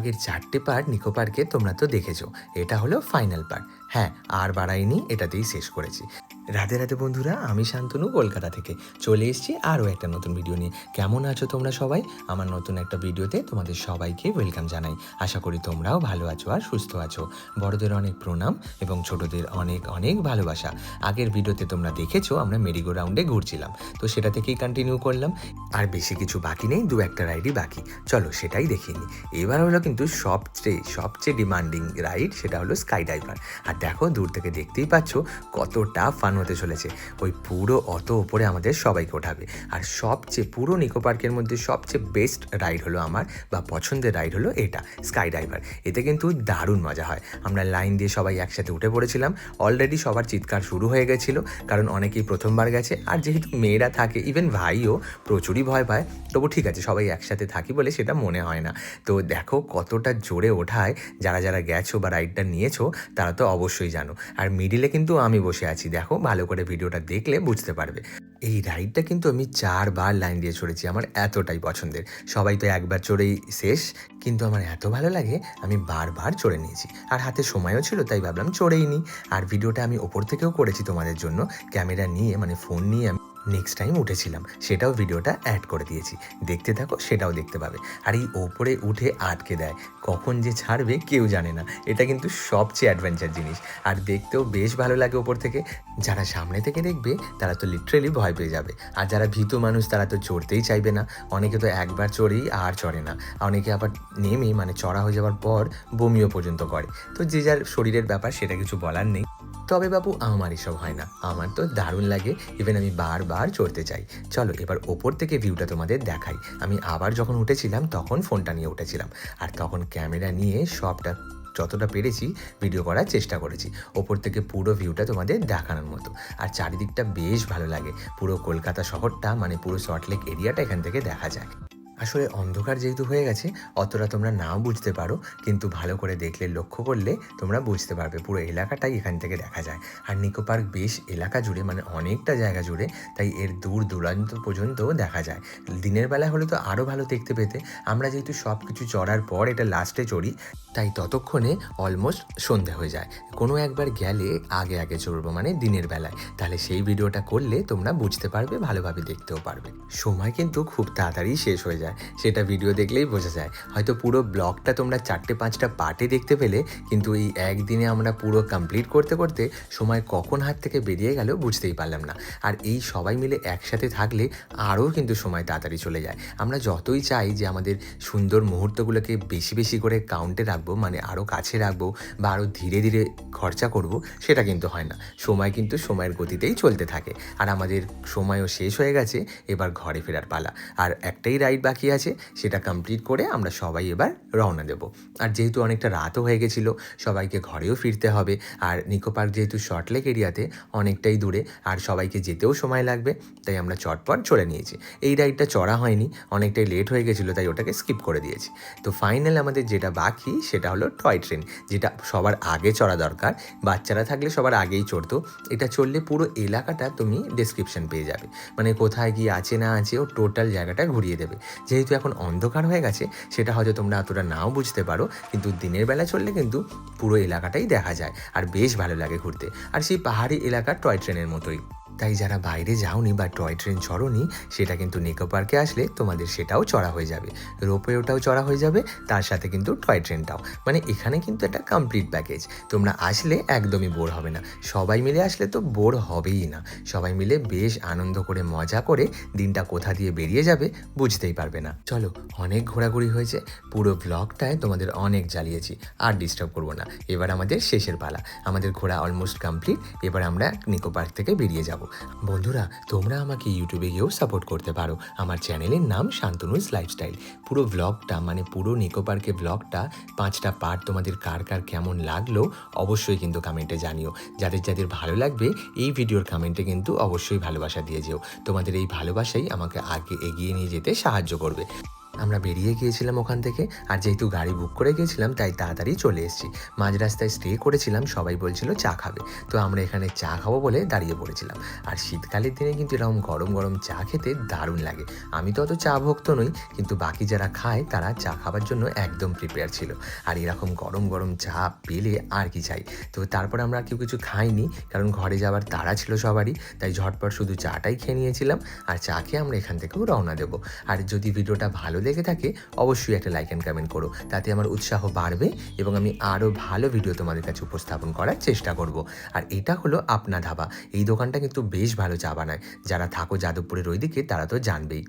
আগের 4টে পার্ট নিকো পার্কে তোমরা তো দেখেছো, এটা হলো ফাইনাল পার্ট। হ্যাঁ, আর বাড়াইনি, এটাতেই শেষ করেছি। রাধে রাধে বন্ধুরা, আমি শান্তনু কলকাতা থেকে চলে এসেছি আরও একটা নতুন ভিডিও নিয়ে। কেমন আছো তোমরা সবাই? আমার নতুন একটা ভিডিওতে তোমাদের সবাইকে ওয়েলকাম জানাই। আশা করি তোমরাও ভালো আছো আর সুস্থ আছো। বড়দের অনেক প্রণাম এবং ছোটদের অনেক অনেক ভালোবাসা। আগের ভিডিওতে তোমরা দেখেছো আমরা মেরিগো রাউন্ডে ঘুরছিলাম, তো সেটা থেকেই কন্টিনিউ করলাম। আর বেশি কিছু বাকি নেই, 2-1টা রাইডই বাকি। চলো সেটাই দেখিয়ে নিই। এবার হলো কিন্তু সবচেয়ে ডিমান্ডিং রাইড, সেটা হলো স্কাই ডাইভার। আর দেখো, দূর থেকে দেখতেই পাচ্ছ কতটা ফান হতে চলেছে। ওই পুরো অত ওপরে আমাদের সবাইকে ওঠাবে। আর পুরো নিকো পার্কের মধ্যে সবচেয়ে বেস্ট রাইড হলো আমার বা পছন্দের রাইড হলো এটা, স্কাই ডাইভার। এতে কিন্তু দারুণ মজা হয়। আমরা লাইন দিয়ে সবাই একসাথে উঠে পড়েছিলাম। অলরেডি সবার চিৎকার শুরু হয়ে গেছিলো, কারণ অনেকেই প্রথমবার গেছে। আর যেহেতু মেয়েরা থাকে, ইভেন ভাইও প্রচুরই ভয় পায়, তবু ঠিক আছে, সবাই একসাথে থাকি বলে সেটা মনে হয় না। তো দেখো কতটা জোরে ওঠায়। যারা যারা গেছো বা রাইডটা নিয়েছো তারা তো অবশ্যই জানো। আর মিডিলে কিন্তু আমি বসে আছি, দেখো ভালো করে ভিডিওটা দেখলে বুঝতে পারবে। এই রাইডটা কিন্তু আমি 4বার লাইন দিয়ে চড়েছি, আমার এতটাই পছন্দের। সবাই তো একবার চড়েই শেষ, কিন্তু আমার এত ভালো লাগে আমি বারবার চড়ে নিয়েছি। আর হাতে সময়ও ছিল, তাই ভাবলাম চড়েই নিই। আর ভিডিওটা আমি ওপর থেকেও করেছি তোমাদের জন্য, ক্যামেরা নিয়ে, মানে ফোন নিয়ে আমি নেক্সট টাইম উঠেছিলাম, সেটাও ভিডিওটা অ্যাড করে দিয়েছি। দেখতে থাকো, সেটাও দেখতে পাবে। আর এই ওপরে উঠে আটকে দেয়, কখন যে ছাড়বে কেউ জানে না। এটা কিন্তু সবচেয়ে অ্যাডভেঞ্চার জিনিস, আর দেখতেও বেশ ভালো লাগে ওপর থেকে। যারা সামনে থেকে দেখবে তারা তো লিটারেলি ভয় পেয়ে যাবে, আর যারা ভীতু মানুষ তারা তো চড়তেই চাইবে না। অনেকে তো একবার চড়েই আর চড়ে না, অনেকে আবার নেমে, মানে চড়া হয়ে যাওয়ার পর বমিও পর্যন্ত করে। তো যে যার শরীরের ব্যাপার, সেটা কিছু বলার নেই। তবে বাবু, আমার এসব হয় না, আমার তো দারুণ লাগে, ইভেন আমি বারবার চড়তে চাই। চলো এবার ওপর থেকে ভিউটা তোমাদের দেখাই। আমি আবার যখন উঠেছিলাম তখন ফোনটা নিয়ে উঠেছিলাম, আর তখন ক্যামেরা নিয়ে সবটা যতটা পেরেছি ভিডিও করার চেষ্টা করেছি। ওপর থেকে পুরো ভিউটা তোমাদের দেখানোর মতো। আর চারিদিকটা বেশ ভালো লাগে, পুরো কলকাতা শহরটা, মানে পুরো সল্টলেক এরিয়াটা এখান থেকে দেখা যায়। আসলে অন্ধকার যেহেতু হয়ে গেছে, অতটা তোমরা নাও বুঝতে পারো, কিন্তু ভালো করে দেখলে, লক্ষ্য করলে তোমরা বুঝতে পারবে পুরো এলাকাটাই এখান থেকে দেখা যায়। আর নিকো পার্ক বেশ এলাকা জুড়ে, মানে অনেকটা জায়গা জুড়ে, তাই এর দূর দূরান্ত পর্যন্ত দেখা যায়। দিনের বেলা হলে তো আরও ভালো দেখতে পেতে। আমরা যেহেতু সব কিছু চড়ার পর এটা লাস্টে চড়ি, তাই ততক্ষণে অলমোস্ট সন্ধে হয়ে যায়। কোনো একবার গেলে আগে আগে চড়বো, মানে দিনের বেলায়, তাহলে সেই ভিডিওটা করলে তোমরা বুঝতে পারবে, ভালোভাবে দেখতেও পারবে। সময় কিন্তু খুব তাড়াতাড়ি শেষ হয়ে যায়, সেটা ভিডিও দেখলেই বোঝা যায়। হয়তো পুরো ব্লগটা তোমরা 4-5টা পার্টে দেখতে পেলে, কিন্তু এই একদিনে আমরা পুরো কমপ্লিট করতে করতে সময় কখন হাত থেকে বেরিয়ে গেল বুঝতেই পারলাম না। আর এই সবাই মিলে একসাথে থাকলে আরও কিন্তু সময় তাড়াতাড়ি চলে যায়। আমরা যতই চাই যে আমাদের সুন্দর মুহূর্তগুলোকে বেশি বেশি করে কাউন্টে রাখবো, মানে আরও কাছে রাখবো বা আরও ধীরে ধীরে খরচা করব, সেটা কিন্তু হয় না। সময় কিন্তু সময়ের গতিতেই চলতে থাকে। আর আমাদের সময়ও শেষ হয়ে গেছে, এবার ঘরে ফেরার পালা। আর একটাই রাইড বাকি আছে, সেটা কমপ্লিট করে আমরা সবাই এবার রওনা দেব। আর যেহেতু অনেকটা রাতও হয়ে গেছিলো, সবাইকে ঘরেও ফিরতে হবে। আর নিকো পার্ক যেহেতু সল্টলেক এরিয়াতে অনেকটাই দূরে, আর সবাইকে যেতেও সময় লাগবে, তাই আমরা চটপট চড়ে নিয়েছি। এই রাইডটা চড়া হয়নি, অনেকটাই লেট হয়ে গেছিলো, তাই ওটাকে স্কিপ করে দিয়েছি। তো ফাইনাল আমাদের যেটা বাকি সেটা হলো টয় ট্রেন, যেটা সবার আগে চড়া দরকার। বাচ্চারা থাকলে সবার আগেই চড়তো। এটা চললে পুরো এলাকাটা তুমি ডেসক্রিপশন পেয়ে যাবে, মানে কোথায় কি আছে না আছে, ও টোটাল জায়গাটা ঘুরিয়ে দেবে। যেহেতু এখন অন্ধকার হয়ে গেছে, সেটা হয়তো তোমরা অতটা নাও বুঝতে পারো, কিন্তু দিনের বেলা চললে কিন্তু পুরো এলাকাটাই দেখা যায়, আর বেশ ভালো লাগে ঘুরতে। আর সেই পাহাড়ি এলাকার টয় ট্রেনের মতোই। তাই যারা বাইরে যাওনি বা টয় ট্রেন চড়োনি, সেটা কিন্তু নিকো পার্কে আসলে তোমাদের সেটাও চড়া হয়ে যাবে, রোপওয়েটাও চড়া হয়ে যাবে, তার সাথে কিন্তু টয় ট্রেনটাও। মানে এখানে কিন্তু একটা কমপ্লিট প্যাকেজ। তোমরা আসলে একদমই বোর হবে না। সবাই মিলে আসলে তো বোর হবেই না। সবাই মিলে বেশ আনন্দ করে, মজা করে দিনটা কোথা দিয়ে বেরিয়ে যাবে বুঝতেই পারবে না। চলো, অনেক ঘোরাঘুরি হয়েছে, পুরো ব্লগটায় তোমাদের অনেক জ্বালিয়েছি, আর ডিস্টার্ব করবো না। এবার আমাদের শেষের পালা, আমাদের ঘোরা অলমোস্ট কমপ্লিট। এবার আমরা নিকো পার্ক থেকে বেরিয়ে যাব। বন্ধুরা, তোমরা আমাকে ইউটিউবে গিয়েও সাপোর্ট করতে পারো। আমার চ্যানেলের নাম শান্তনুস লাইফস্টাইল। পুরো ব্লগটা, মানে পুরো নিকো পার্কের ব্লগটা 5টা পার্ট তোমাদের কার কার কেমন লাগলো অবশ্যই কিন্তু কমেন্টে জানিও। যাদের যাদের ভালো লাগবে এই ভিডিওর কমেন্টে কিন্তু অবশ্যই ভালোবাসা দিয়ে যেও। তোমাদের এই ভালোবাসাই আমাকে আগে এগিয়ে নিয়ে যেতে সাহায্য করবে। আমরা বেরিয়ে গিয়েছিলাম ওখান থেকে, আর যেহেতু গাড়ি বুক করে গিয়েছিলাম তাই তাড়াতাড়ি চলে এসেছি। মাঝ রাস্তায় স্টে করেছিলাম, সবাই বলছিল চা খাবে, তো আমরা এখানে চা খাবো বলে দাঁড়িয়ে পড়েছিলাম। আর শীতকালের দিনে কিন্তু এরকম গরম গরম চা খেতে দারুণ লাগে। আমি তো অত চা ভক্ত নই, কিন্তু বাকি যারা খায় তারা চা খাবার জন্য একদম প্রিপেয়ার ছিল। আর এরকম গরম গরম চা পেলে আর কি চাই। তো তারপর আমরা কেউ কিছু খাইনি, কারণ ঘরে যাওয়ার তাড়া ছিল সবারই, তাই ঝটপট শুধু চাটাই খেয়ে নিয়েছিলাম। আর চা খেয়ে আমরা এখান থেকেও রওনা দেবো। আর যদি ভিডিওটা ভালো লেগে থাকে অবশ্যই একটা লাইক অ্যান্ড কমেন্ট করো, তাতে আমার উৎসাহ বাড়বে এবং আমি আরও ভালো ভিডিও তোমাদের কাছে উপস্থাপন করার চেষ্টা করব। আর এটা হলো আপনা ধাবা। এই দোকানটা কিন্তু বেশ ভালো চা বানায়। যারা থাকো যাদবপুরের ওইদিকে তারা তো জানবেই।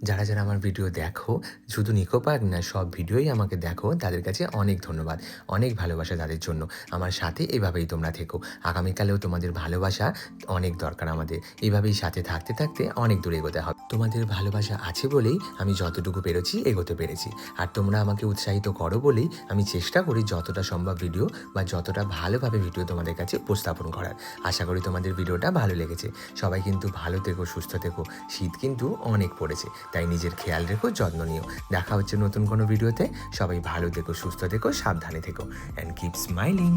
যারা যারা আমার ভিডিও দেখো, শুধু নিকো পার্ক না, সব ভিডিওই আমাকে দেখো, তাদের কাছে অনেক ধন্যবাদ, অনেক ভালোবাসা তাদের জন্য। আমার সাথে এভাবেই তোমরা থেকো। আগামীকালেও তোমাদের ভালোবাসা অনেক দরকার আমাদের। এভাবেই সাথে থাকতে থাকতে অনেক দূর এগোতে হবে। তোমাদের ভালোবাসা আছে বলেই আমি যতটুকু পেরেছি এগোতে পেরেছি। আর তোমরা আমাকে উৎসাহিত করো বলেই আমি চেষ্টা করি যতটা সম্ভব ভিডিও বা যতটা ভালোভাবে ভিডিও তোমাদের কাছে উপস্থাপন করার। আশা করি তোমাদের ভিডিওটা ভালো লেগেছে। সবাই কিন্তু ভালো থেকো, সুস্থ থেকো। শীত কিন্তু অনেক পড়েছে, তাই নিজের খেয়াল রেখো, যত্ন নিও। দেখা হচ্ছে নতুন কোনো ভিডিওতে। সবাই ভালো থেকো, সুস্থ থেকো, সাবধানে থেকো, অ্যান্ড কিপ স্মাইলিং।